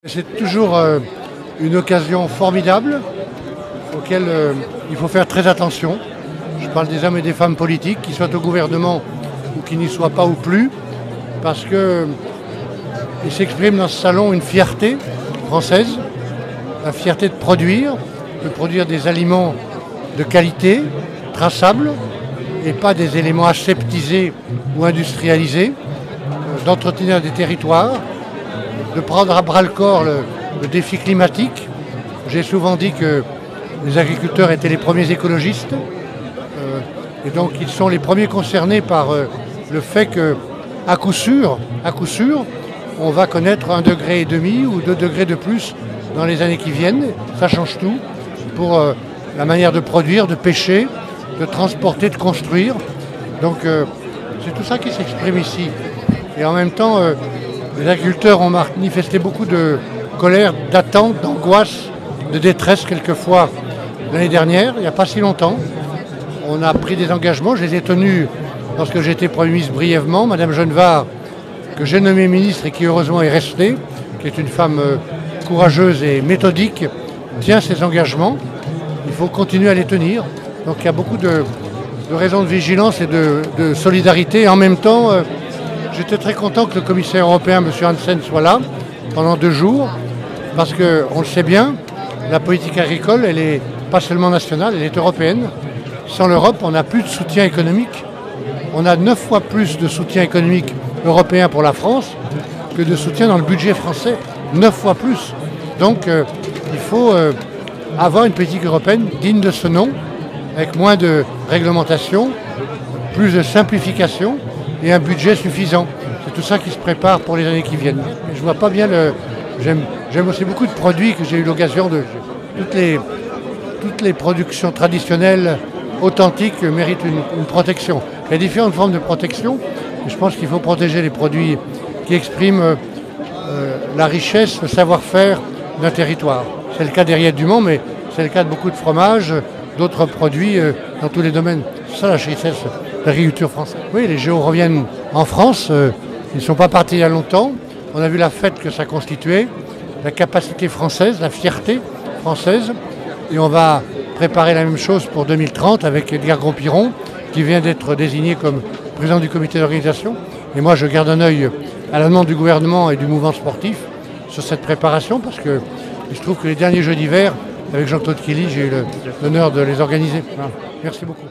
C'est toujours une occasion formidable auquel il faut faire très attention. Je parle des hommes et des femmes politiques, qui soient au gouvernement ou qui n'y soient pas ou plus, parce qu'il s'exprime dans ce salon une fierté française, la fierté de produire des aliments de qualité, traçables, et pas des éléments aseptisés ou industrialisés, d'entretenir des territoires, de prendre à bras-le-corps le défi climatique. J'ai souvent dit que les agriculteurs étaient les premiers écologistes, et donc ils sont les premiers concernés par le fait qu'à coup sûr, on va connaître 1,5 degré ou 2 degrés de plus dans les années qui viennent. Ça change tout pour la manière de produire, de pêcher, de transporter, de construire. Donc c'est tout ça qui s'exprime ici. Et en même temps, les agriculteurs ont manifesté beaucoup de colère, d'attente, d'angoisse, de détresse quelquefois l'année dernière, il n'y a pas si longtemps. On a pris des engagements, je les ai tenus lorsque j'étais Premier ministre brièvement. Madame Genevard, que j'ai nommée ministre et qui heureusement est restée, qui est une femme courageuse et méthodique, tient ses engagements. Il faut continuer à les tenir. Donc il y a beaucoup de raisons de vigilance et de solidarité. Et en même temps, j'étais très content que le commissaire européen, M. Hansen, soit là pendant 2 jours, parce qu'on le sait bien, la politique agricole, elle n'est pas seulement nationale, elle est européenne. Sans l'Europe, on n'a plus de soutien économique. On a 9 fois plus de soutien économique européen pour la France que de soutien dans le budget français. 9 fois plus. Donc il faut avoir une politique européenne digne de ce nom, avec moins de réglementation, plus de simplification et un budget suffisant. C'est tout ça qui se prépare pour les années qui viennent. Et je vois pas bien J'aime aussi beaucoup de produits que j'ai eu l'occasion de... Toutes les productions traditionnelles, authentiques, méritent une protection. Il y a différentes formes de protection. Et je pense qu'il faut protéger les produits qui expriment la richesse, le savoir-faire d'un territoire. C'est le cas des rillettes du Mans, mais c'est le cas de beaucoup de fromages, d'autres produits dans tous les domaines. C'est ça la richesse de l'agriculture française. Oui, les JO reviennent en France. Ils ne sont pas partis il y a longtemps. On a vu la fête que ça constituait, la capacité française, la fierté française. Et on va préparer la même chose pour 2030 avec Edgar Gros-Piron, qui vient d'être désigné comme président du comité d'organisation. Et moi, je garde un œil à la demande du gouvernement et du mouvement sportif sur cette préparation, parce que je trouve que les derniers Jeux d'hiver, avec Jean-Claude Killy, j'ai eu l'honneur de les organiser. Voilà. Merci beaucoup.